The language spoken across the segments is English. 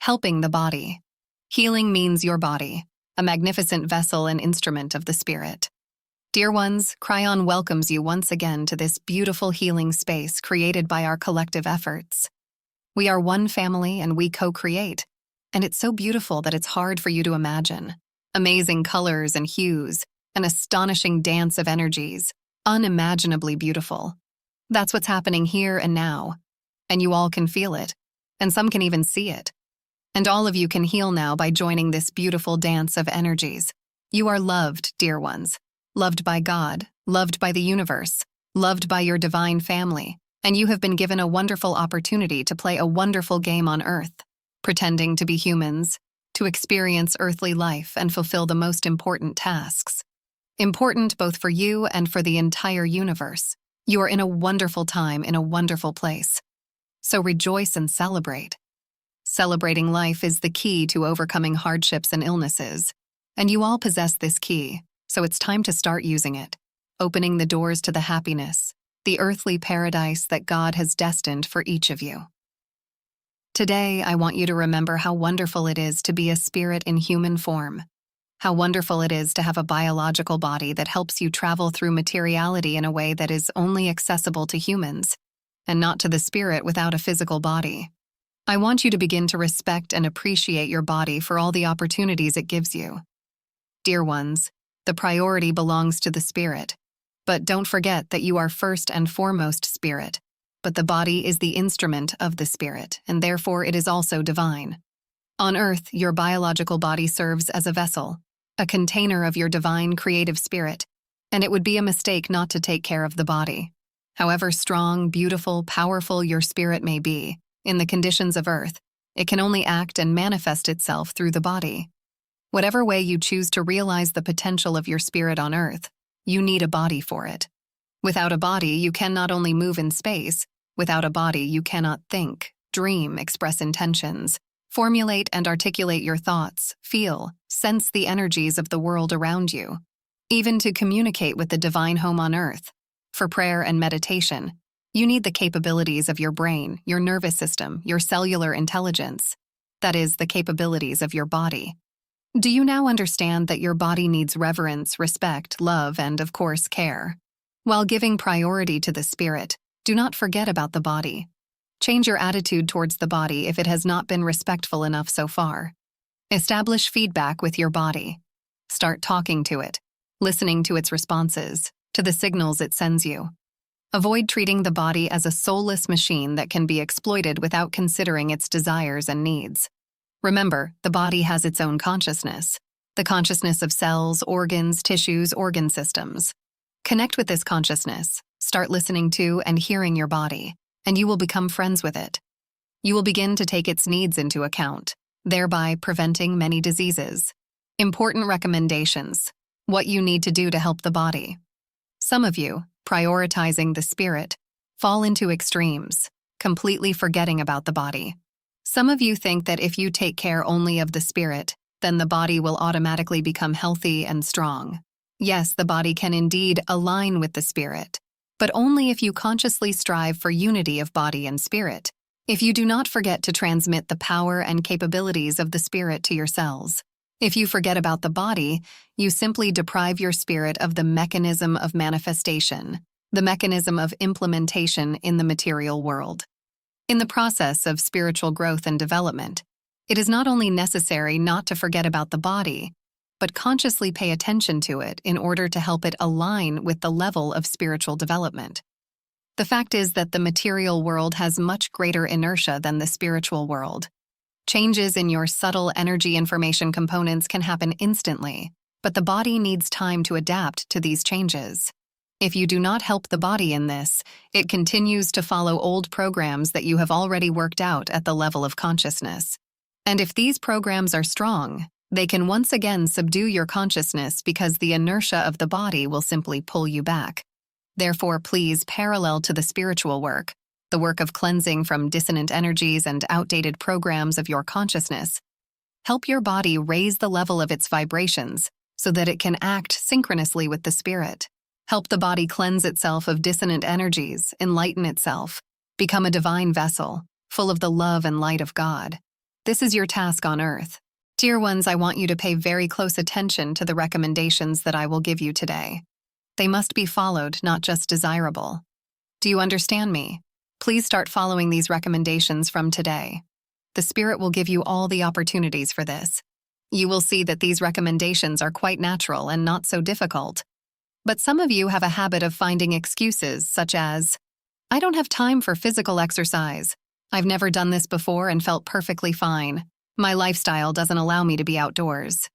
Helping the body. Healing means your body, a magnificent vessel and instrument of the spirit. Dear ones, Cryon welcomes you once again to this beautiful healing space created by our collective efforts. We are one family and we co-create, and it's so beautiful that it's hard for you to imagine. Amazing colors and hues, an astonishing dance of energies, unimaginably beautiful. That's what's happening here and now, and you all can feel it, and some can even see it. And all of you can heal now by joining this beautiful dance of energies. You are loved, dear ones. Loved by God, loved by the universe, loved by your divine family, and you have been given a wonderful opportunity to play a wonderful game on Earth, pretending to be humans, to experience earthly life and fulfill the most important tasks. Important both for you and for the entire universe. You are in a wonderful time in a wonderful place. So rejoice and celebrate. Celebrating life is the key to overcoming hardships and illnesses, and you all possess this key. So it's time to start using it, opening the doors to the happiness, the earthly paradise that God has destined for each of you. Today, I want you to remember how wonderful it is to be a spirit in human form, how wonderful it is to have a biological body that helps you travel through materiality in a way that is only accessible to humans, and not to the spirit without a physical body. I want you to begin to respect and appreciate your body for all the opportunities it gives you. Dear ones, the priority belongs to the spirit. But don't forget that you are first and foremost spirit. But the body is the instrument of the spirit, and therefore it is also divine. On earth, your biological body serves as a vessel, a container of your divine creative spirit, and it would be a mistake not to take care of the body. However strong, beautiful, powerful your spirit may be, in the conditions of earth, it can only act and manifest itself through the body. Whatever way you choose to realize the potential of your spirit on earth, you need a body for it. Without a body, you can not only move in space, without a body, you cannot think, dream, express intentions, formulate and articulate your thoughts, feel, sense the energies of the world around you, even to communicate with the divine home on earth. For prayer and meditation, you need the capabilities of your brain, your nervous system, your cellular intelligence. That is, the capabilities of your body. Do you now understand that your body needs reverence, respect, love, and, of course, care? While giving priority to the spirit, do not forget about the body. Change your attitude towards the body if it has not been respectful enough so far. Establish feedback with your body. Start talking to it, listening to its responses, to the signals it sends you. Avoid treating the body as a soulless machine that can be exploited without considering its desires and needs. Remember, the body has its own consciousness, the consciousness of cells, organs, tissues, organ systems. Connect with this consciousness, start listening to and hearing your body, and you will become friends with it. You will begin to take its needs into account, thereby preventing many diseases. Important recommendations: what you need to do to help the body. Some of you, prioritizing the spirit, fall into extremes, completely forgetting about the body. Some of you think that if you take care only of the spirit, then the body will automatically become healthy and strong. Yes, the body can indeed align with the spirit, but only if you consciously strive for unity of body and spirit. If you do not forget to transmit the power and capabilities of the spirit to your cells. If you forget about the body, you simply deprive your spirit of the mechanism of manifestation, the mechanism of implementation in the material world. In the process of spiritual growth and development, it is not only necessary not to forget about the body, but consciously pay attention to it in order to help it align with the level of spiritual development. The fact is that the material world has much greater inertia than the spiritual world. Changes in your subtle energy information components can happen instantly, but the body needs time to adapt to these changes. If you do not help the body in this, it continues to follow old programs that you have already worked out at the level of consciousness. And if these programs are strong, they can once again subdue your consciousness because the inertia of the body will simply pull you back. Therefore, please, parallel to the spiritual work, the work of cleansing from dissonant energies and outdated programs of your consciousness, help your body raise the level of its vibrations so that it can act synchronously with the spirit. Help the body cleanse itself of dissonant energies, enlighten itself, become a divine vessel, full of the love and light of God. This is your task on Earth. Dear ones, I want you to pay very close attention to the recommendations that I will give you today. They must be followed, not just desirable. Do you understand me? Please start following these recommendations from today. The Spirit will give you all the opportunities for this. You will see that these recommendations are quite natural and not so difficult. But some of you have a habit of finding excuses, such as, I don't have time for physical exercise. I've never done this before and felt perfectly fine. My lifestyle doesn't allow me to be outdoors.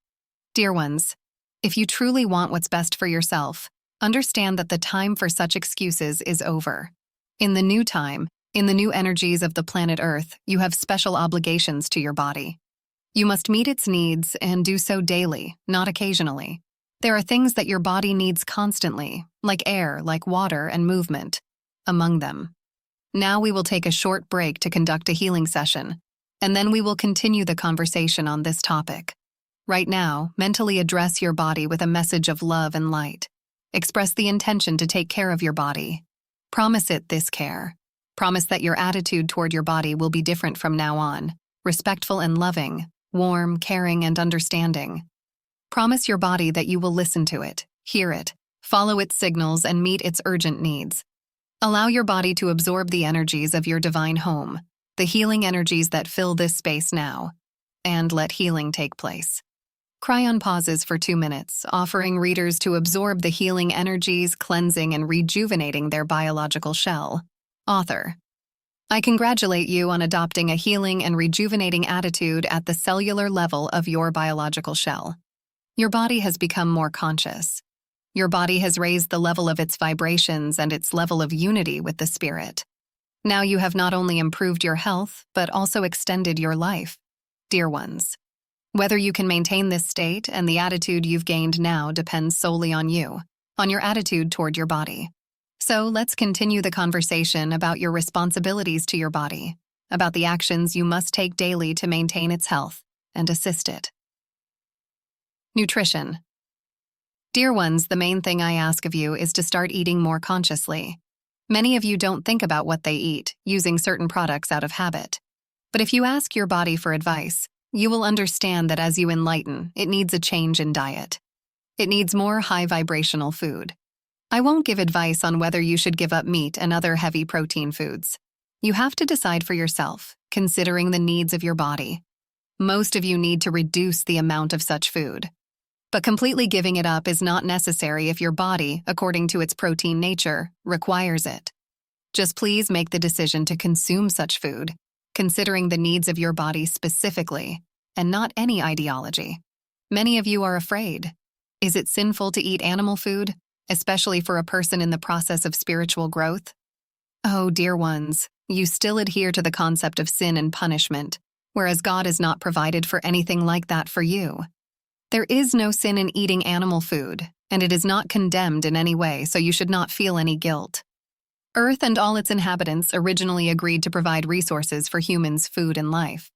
Dear ones, if you truly want what's best for yourself, understand that the time for such excuses is over. In the new time, in the new energies of the planet Earth, you have special obligations to your body. You must meet its needs and do so daily, not occasionally. There are things that your body needs constantly, like air, like water, and movement. Among them. Now we will take a short break to conduct a healing session, and then we will continue the conversation on this topic. Right now, mentally address your body with a message of love and light. Express the intention to take care of your body. Promise it this care. Promise that your attitude toward your body will be different from now on, respectful and loving, warm, caring, and understanding. Promise your body that you will listen to it, hear it, follow its signals, and meet its urgent needs. Allow your body to absorb the energies of your divine home, the healing energies that fill this space now, and let healing take place. Cryon pauses for 2 minutes, offering readers to absorb the healing energies, cleansing and rejuvenating their biological shell. Author: I congratulate you on adopting a healing and rejuvenating attitude at the cellular level of your biological shell. Your body has become more conscious. Your body has raised the level of its vibrations and its level of unity with the Spirit. Now you have not only improved your health, but also extended your life. Dear ones, whether you can maintain this state and the attitude you've gained now depends solely on you, on your attitude toward your body. So let's continue the conversation about your responsibilities to your body, about the actions you must take daily to maintain its health and assist it. Nutrition. Dear ones, the main thing I ask of you is to start eating more consciously. Many of you don't think about what they eat, using certain products out of habit. But if you ask your body for advice, you will understand that as you enlighten, it needs a change in diet. It needs more high-vibrational food. I won't give advice on whether you should give up meat and other heavy protein foods. You have to decide for yourself, considering the needs of your body. Most of you need to reduce the amount of such food. But completely giving it up is not necessary if your body, according to its protein nature, requires it. Just please make the decision to consume such food, considering the needs of your body specifically, and not any ideology. Many of you are afraid. Is it sinful to eat animal food, especially for a person in the process of spiritual growth? Oh, dear ones, you still adhere to the concept of sin and punishment, whereas God has not provided for anything like that for you. There is no sin in eating animal food, and it is not condemned in any way, so you should not feel any guilt. Earth and all its inhabitants originally agreed to provide resources for humans' food and life.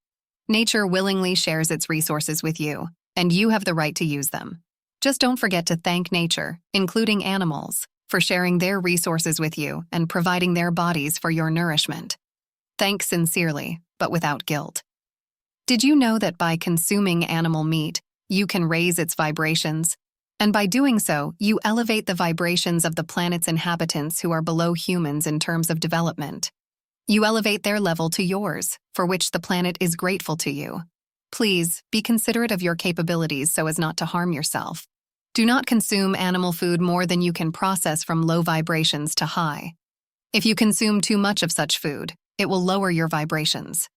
Nature willingly shares its resources with you, and you have the right to use them. Just don't forget to thank nature, including animals, for sharing their resources with you and providing their bodies for your nourishment. Thank sincerely, but without guilt. Did you know that by consuming animal meat, you can raise its vibrations? And by doing so, you elevate the vibrations of the planet's inhabitants who are below humans in terms of development. You elevate their level to yours, for which the planet is grateful to you. Please, be considerate of your capabilities so as not to harm yourself. Do not consume animal food more than you can process from low vibrations to high. If you consume too much of such food, it will lower your vibrations.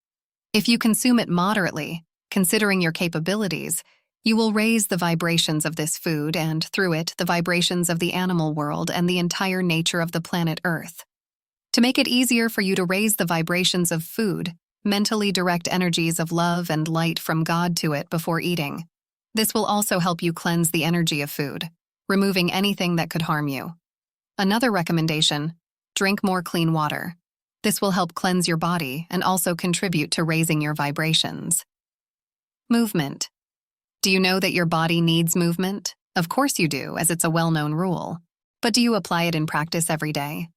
If you consume it moderately, considering your capabilities, you will raise the vibrations of this food and, through it, the vibrations of the animal world and the entire nature of the planet Earth. To make it easier for you to raise the vibrations of food, mentally direct energies of love and light from God to it before eating. This will also help you cleanse the energy of food, removing anything that could harm you. Another recommendation: drink more clean water. This will help cleanse your body and also contribute to raising your vibrations. Movement. Do you know that your body needs movement? Of course you do, as it's a well-known rule. But do you apply it in practice every day?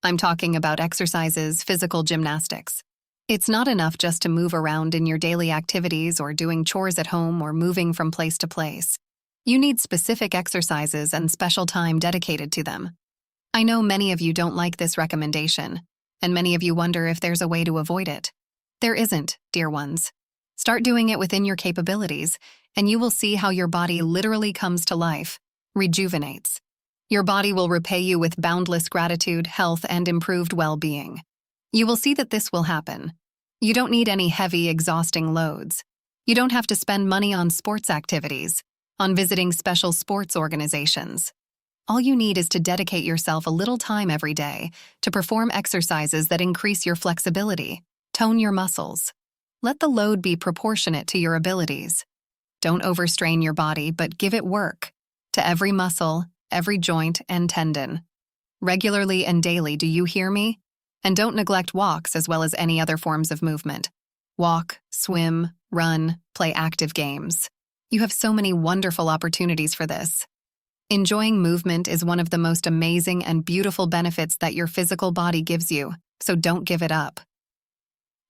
I'm talking about exercises, physical gymnastics. It's not enough just to move around in your daily activities or doing chores at home or moving from place to place. You need specific exercises and special time dedicated to them. I know many of you don't like this recommendation, and many of you wonder if there's a way to avoid it. There isn't, dear ones. Start doing it within your capabilities, and you will see how your body literally comes to life, rejuvenates. Your body will repay you with boundless gratitude, health, and improved well-being. You will see that this will happen. You don't need any heavy, exhausting loads. You don't have to spend money on sports activities, on visiting special sports organizations. All you need is to dedicate yourself a little time every day to perform exercises that increase your flexibility, tone your muscles. Let the load be proportionate to your abilities. Don't overstrain your body, but give it work to every muscle, every joint, and tendon. Regularly and daily, do you hear me? And don't neglect walks as well as any other forms of movement. Walk, swim, run, play active games. You have so many wonderful opportunities for this. Enjoying movement is one of the most amazing and beautiful benefits that your physical body gives you, so don't give it up.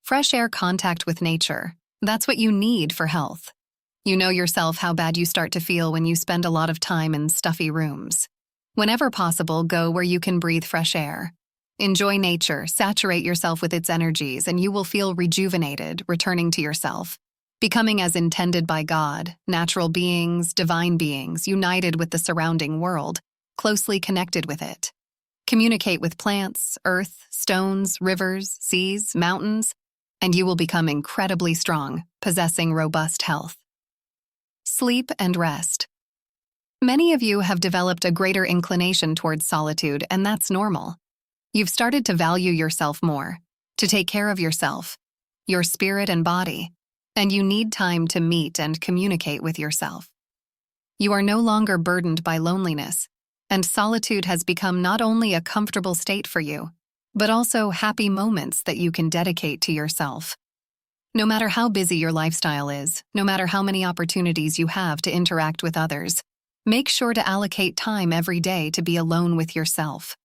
Fresh air contact with nature. That's what you need for health. You know yourself how bad you start to feel when you spend a lot of time in stuffy rooms. Whenever possible, go where you can breathe fresh air. Enjoy nature, saturate yourself with its energies, and you will feel rejuvenated, returning to yourself, becoming as intended by God, natural beings, divine beings, united with the surrounding world, closely connected with it. Communicate with plants, earth, stones, rivers, seas, mountains, and you will become incredibly strong, possessing robust health. Sleep and rest. Many of you have developed a greater inclination towards solitude, and that's normal. You've started to value yourself more, to take care of yourself, your spirit and body, and you need time to meet and communicate with yourself. You are no longer burdened by loneliness, and solitude has become not only a comfortable state for you, but also happy moments that you can dedicate to yourself. No matter how busy your lifestyle is, no matter how many opportunities you have to interact with others, make sure to allocate time every day to be alone with yourself.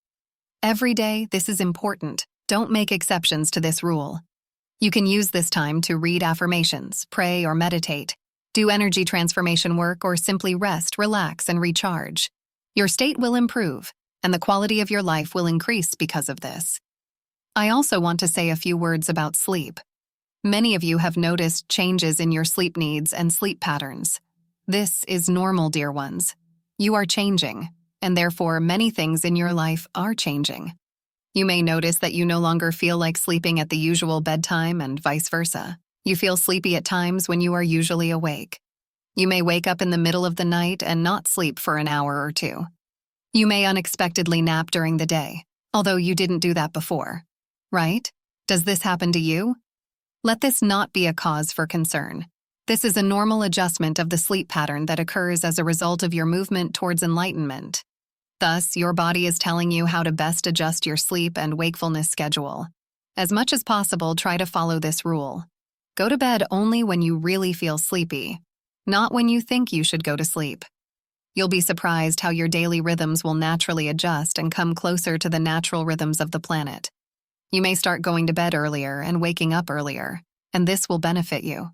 Every day, this is important. Don't make exceptions to this rule. You can use this time to read affirmations, pray or meditate, do energy transformation work, or simply rest, relax, and recharge. Your state will improve, and the quality of your life will increase because of this. I also want to say a few words about sleep. Many of you have noticed changes in your sleep needs and sleep patterns. This is normal, dear ones. You are changing, and therefore many things in your life are changing. You may notice that you no longer feel like sleeping at the usual bedtime and vice versa. You feel sleepy at times when you are usually awake. You may wake up in the middle of the night and not sleep for an hour or two. You may unexpectedly nap during the day, although you didn't do that before. Right? Does this happen to you? Let this not be a cause for concern. This is a normal adjustment of the sleep pattern that occurs as a result of your movement towards enlightenment. Thus, your body is telling you how to best adjust your sleep and wakefulness schedule. As much as possible, try to follow this rule. Go to bed only when you really feel sleepy, not when you think you should go to sleep. You'll be surprised how your daily rhythms will naturally adjust and come closer to the natural rhythms of the planet. You may start going to bed earlier and waking up earlier, and this will benefit you.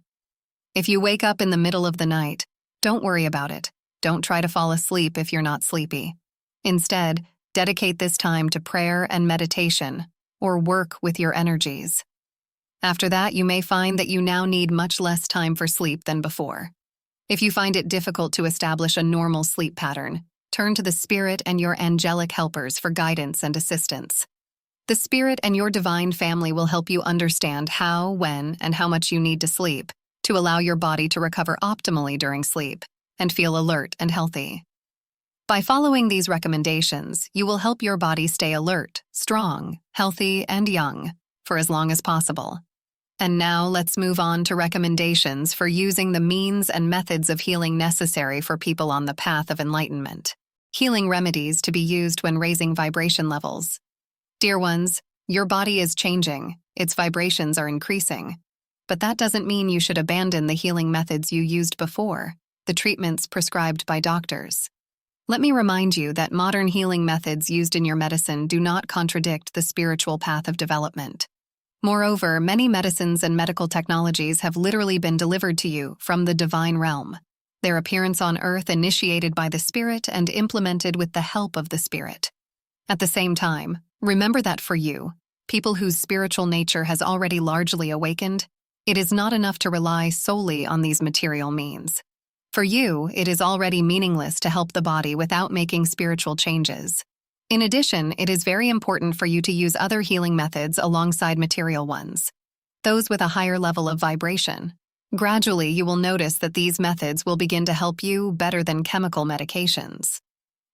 If you wake up in the middle of the night, don't worry about it. Don't try to fall asleep if you're not sleepy. Instead, dedicate this time to prayer and meditation, or work with your energies. After that, you may find that you now need much less time for sleep than before. If you find it difficult to establish a normal sleep pattern, turn to the Spirit and your angelic helpers for guidance and assistance. The Spirit and your divine family will help you understand how, when, and how much you need to sleep to allow your body to recover optimally during sleep and feel alert and healthy. By following these recommendations, you will help your body stay alert, strong, healthy, and young for as long as possible. And now let's move on to recommendations for using the means and methods of healing necessary for people on the path of enlightenment. Healing remedies to be used when raising vibration levels. Dear ones, your body is changing, its vibrations are increasing. But that doesn't mean you should abandon the healing methods you used before, the treatments prescribed by doctors. Let me remind you that modern healing methods used in your medicine do not contradict the spiritual path of development. Moreover, many medicines and medical technologies have literally been delivered to you from the divine realm. Their appearance on earth initiated by the Spirit and implemented with the help of the Spirit. At the same time, remember that for you, people whose spiritual nature has already largely awakened, it is not enough to rely solely on these material means. For you, it is already meaningless to help the body without making spiritual changes. In addition, it is very important for you to use other healing methods alongside material ones, those with a higher level of vibration. Gradually, you will notice that these methods will begin to help you better than chemical medications.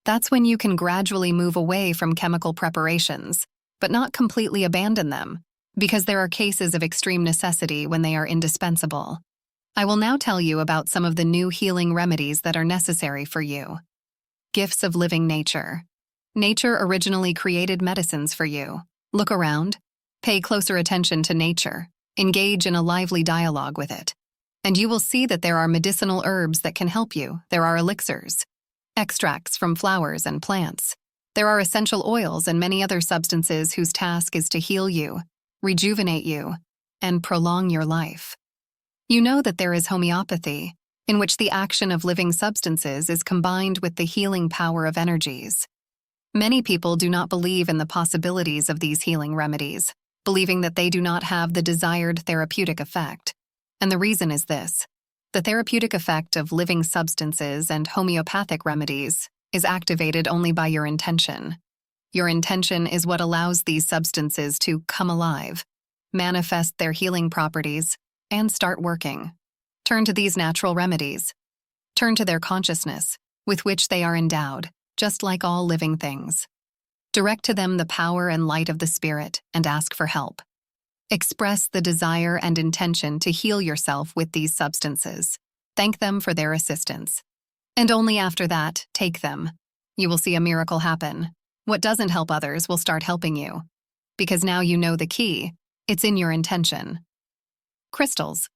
That's when you can gradually move away from chemical preparations, but not completely abandon them, because there are cases of extreme necessity when they are indispensable. I will now tell you about some of the new healing remedies that are necessary for you. Gifts of living nature. Nature originally created medicines for you. Look around. Pay closer attention to nature. Engage in a lively dialogue with it. And you will see that there are medicinal herbs that can help you. There are elixirs, extracts from flowers and plants. There are essential oils and many other substances whose task is to heal you, rejuvenate you, and prolong your life. You know that there is homeopathy, in which the action of living substances is combined with the healing power of energies. Many people do not believe in the possibilities of these healing remedies, believing that they do not have the desired therapeutic effect. And the reason is this: the therapeutic effect of living substances and homeopathic remedies is activated only by your intention. Your intention is what allows these substances to come alive, manifest their healing properties, and start working. Turn to these natural remedies. Turn to their consciousness, with which they are endowed, just like all living things. Direct to them the power and light of the Spirit and ask for help. Express the desire and intention to heal yourself with these substances. Thank them for their assistance. And only after that, take them. You will see a miracle happen. What doesn't help others will start helping you. Because now you know the key. It's in your intention. Crystals.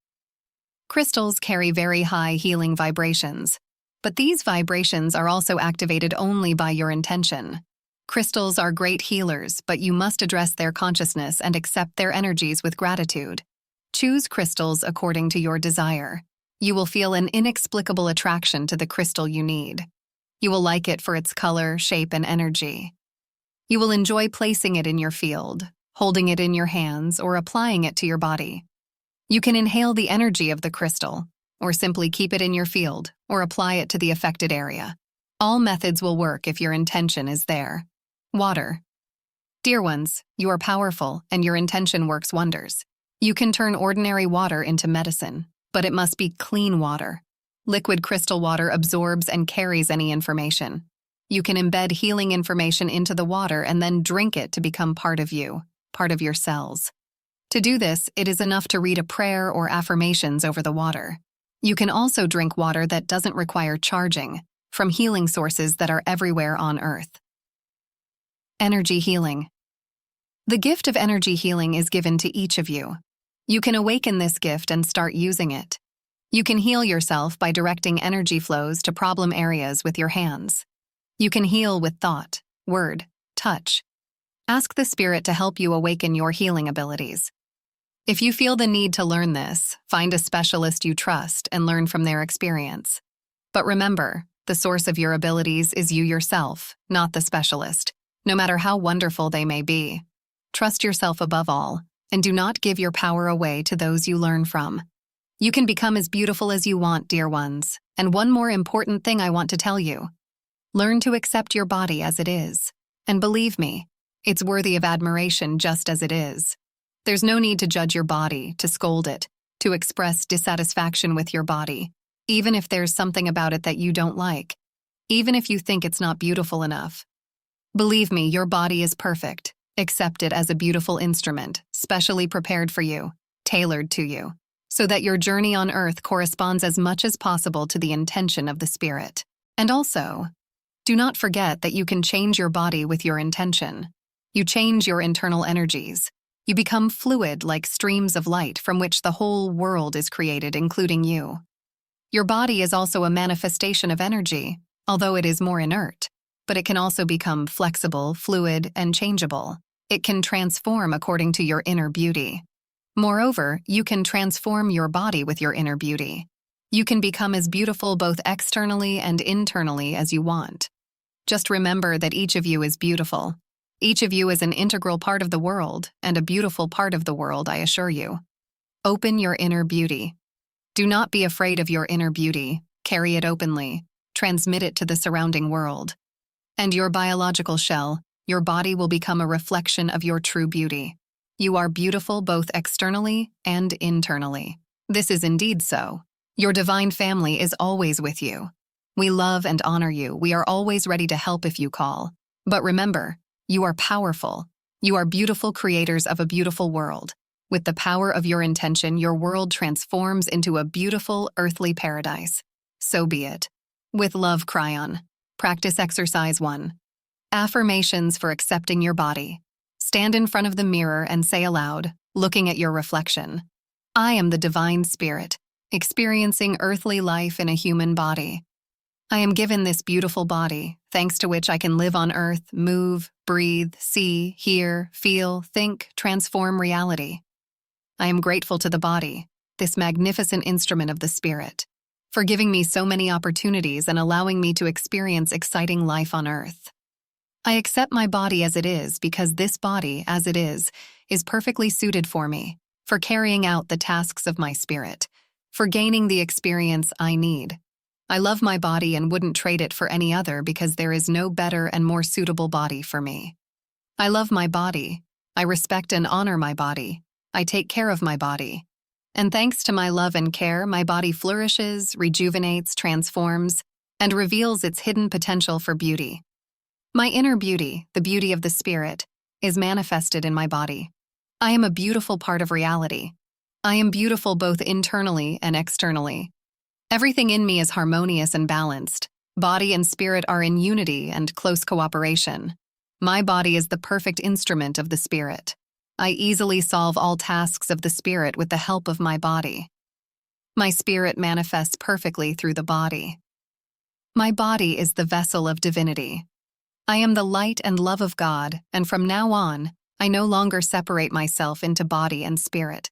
Crystals carry very high healing vibrations, but these vibrations are also activated only by your intention. Crystals are great healers, but you must address their consciousness and accept their energies with gratitude. Choose crystals according to your desire. You will feel an inexplicable attraction to the crystal you need. You will like it for its color, shape, and energy. You will enjoy placing it in your field, holding it in your hands, or applying it to your body. You can inhale the energy of the crystal, or simply keep it in your field, or apply it to the affected area. All methods will work if your intention is there. Water. Dear ones, you are powerful, and your intention works wonders. You can turn ordinary water into medicine, but it must be clean water. Liquid crystal water absorbs and carries any information. You can embed healing information into the water and then drink it to become part of you, part of your cells. To do this, it is enough to read a prayer or affirmations over the water. You can also drink water that doesn't require charging, from healing sources that are everywhere on Earth. Energy healing. The gift of energy healing is given to each of you. You can awaken this gift and start using it. You can heal yourself by directing energy flows to problem areas with your hands. You can heal with thought, word, touch. Ask the Spirit to help you awaken your healing abilities. If you feel the need to learn this, find a specialist you trust and learn from their experience. But remember, the source of your abilities is you yourself, not the specialist, no matter how wonderful they may be. Trust yourself above all, and do not give your power away to those you learn from. You can become as beautiful as you want, dear ones. And one more important thing I want to tell you. Learn to accept your body as it is. And believe me, it's worthy of admiration just as it is. There's no need to judge your body, to scold it, to express dissatisfaction with your body, even if there's something about it that you don't like, even if you think it's not beautiful enough. Believe me, your body is perfect. Accept it as a beautiful instrument, specially prepared for you, tailored to you, so that your journey on earth corresponds as much as possible to the intention of the Spirit. And also, do not forget that you can change your body with your intention. You change your internal energies. You become fluid like streams of light from which the whole world is created, including you. Your body is also a manifestation of energy, although it is more inert, but it can also become flexible, fluid, and changeable. It can transform according to your inner beauty. Moreover, you can transform your body with your inner beauty. You can become as beautiful both externally and internally as you want. Just remember that each of you is beautiful. Each of you is an integral part of the world, and a beautiful part of the world, I assure you. Open your inner beauty. Do not be afraid of your inner beauty. Carry it openly. Transmit it to the surrounding world. And your biological shell, your body will become a reflection of your true beauty. You are beautiful both externally and internally. This is indeed so. Your divine family is always with you. We love and honor you. We are always ready to help if you call. But remember, you are powerful. You are beautiful creators of a beautiful world. With the power of your intention, your world transforms into a beautiful earthly paradise. So be it. With love, Cryon. Practice exercise 1. Affirmations for accepting your body. Stand in front of the mirror and say aloud, looking at your reflection, I am the divine spirit, experiencing earthly life in a human body. I am given this beautiful body, thanks to which I can live on earth, move, breathe, see, hear, feel, think, transform reality. I am grateful to the body, this magnificent instrument of the spirit, for giving me so many opportunities and allowing me to experience exciting life on earth. I accept my body as it is because this body, as it is perfectly suited for me, for carrying out the tasks of my spirit, for gaining the experience I need. I love my body and wouldn't trade it for any other because there is no better and more suitable body for me. I love my body. I respect and honor my body. I take care of my body. And thanks to my love and care, my body flourishes, rejuvenates, transforms, and reveals its hidden potential for beauty. My inner beauty, the beauty of the spirit, is manifested in my body. I am a beautiful part of reality. I am beautiful both internally and externally. Everything in me is harmonious and balanced. Body and spirit are in unity and close cooperation. My body is the perfect instrument of the spirit. I easily solve all tasks of the spirit with the help of my body. My spirit manifests perfectly through the body. My body is the vessel of divinity. I am the light and love of God, and from now on, I no longer separate myself into body and spirit.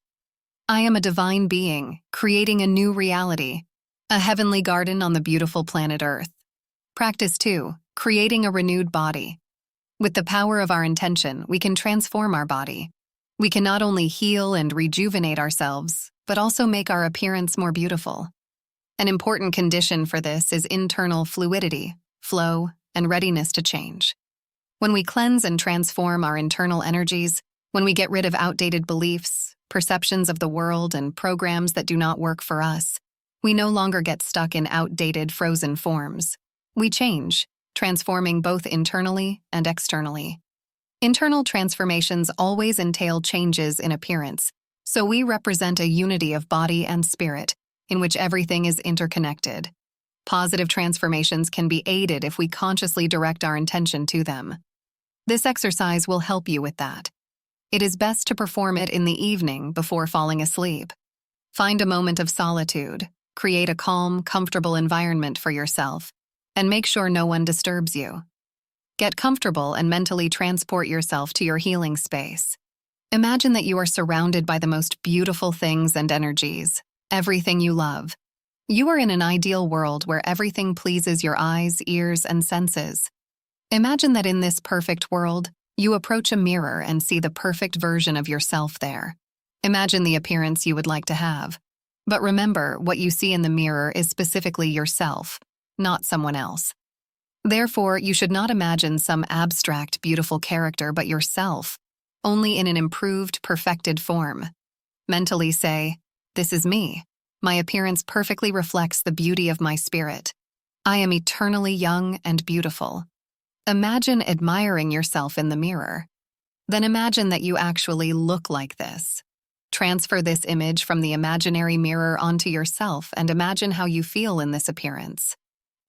I am a divine being, creating a new reality, a heavenly garden on the beautiful planet Earth. Practice 2, creating a renewed body. With the power of our intention, we can transform our body. We can not only heal and rejuvenate ourselves, but also make our appearance more beautiful. An important condition for this is internal fluidity, flow, and readiness to change. When we cleanse and transform our internal energies, when we get rid of outdated beliefs, perceptions of the world, and programs that do not work for us, we no longer get stuck in outdated, frozen forms. We change, transforming both internally and externally. Internal transformations always entail changes in appearance, so we represent a unity of body and spirit, in which everything is interconnected. Positive transformations can be aided if we consciously direct our intention to them. This exercise will help you with that. It is best to perform it in the evening before falling asleep. Find a moment of solitude, create a calm, comfortable environment for yourself, and make sure no one disturbs you. Get comfortable and mentally transport yourself to your healing space. Imagine that you are surrounded by the most beautiful things and energies, everything you love. You are in an ideal world where everything pleases your eyes, ears, and senses. Imagine that in this perfect world, you approach a mirror and see the perfect version of yourself there. Imagine the appearance you would like to have. But remember, what you see in the mirror is specifically yourself, not someone else. Therefore, you should not imagine some abstract, beautiful character but yourself, only in an improved, perfected form. Mentally say, "This is me. My appearance perfectly reflects the beauty of my spirit. I am eternally young and beautiful." Imagine admiring yourself in the mirror. Then imagine that you actually look like this. Transfer this image from the imaginary mirror onto yourself and imagine how you feel in this appearance.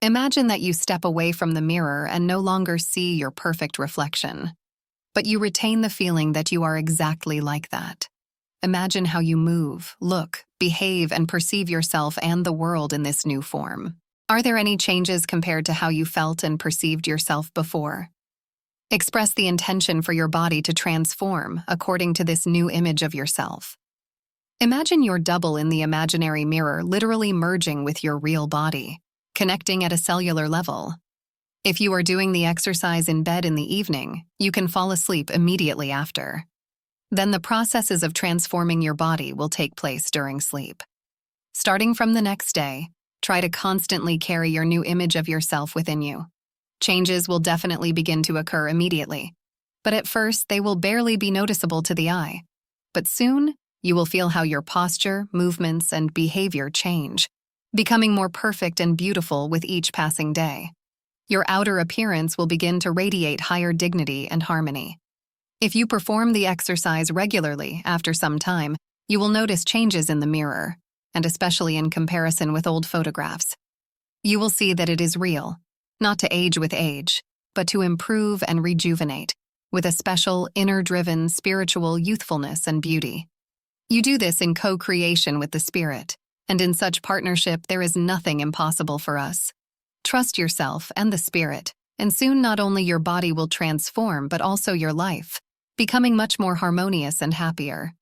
Imagine that you step away from the mirror and no longer see your perfect reflection, but you retain the feeling that you are exactly like that. Imagine how you move, look, behave, and perceive yourself and the world in this new form. Are there any changes compared to how you felt and perceived yourself before? Express the intention for your body to transform according to this new image of yourself. Imagine your double in the imaginary mirror literally merging with your real body, connecting at a cellular level. If you are doing the exercise in bed in the evening, you can fall asleep immediately after. Then the processes of transforming your body will take place during sleep. Starting from the next day, try to constantly carry your new image of yourself within you. Changes will definitely begin to occur immediately, but at first they will barely be noticeable to the eye. But soon, you will feel how your posture, movements, and behavior change, becoming more perfect and beautiful with each passing day. Your outer appearance will begin to radiate higher dignity and harmony. If you perform the exercise regularly after some time, you will notice changes in the mirror, and especially in comparison with old photographs. You will see that it is real, not to age with age, but to improve and rejuvenate, with a special, inner-driven, spiritual youthfulness and beauty. You do this in co-creation with the Spirit, and in such partnership there is nothing impossible for us. Trust yourself and the Spirit, and soon not only your body will transform but also your life, becoming much more harmonious and happier.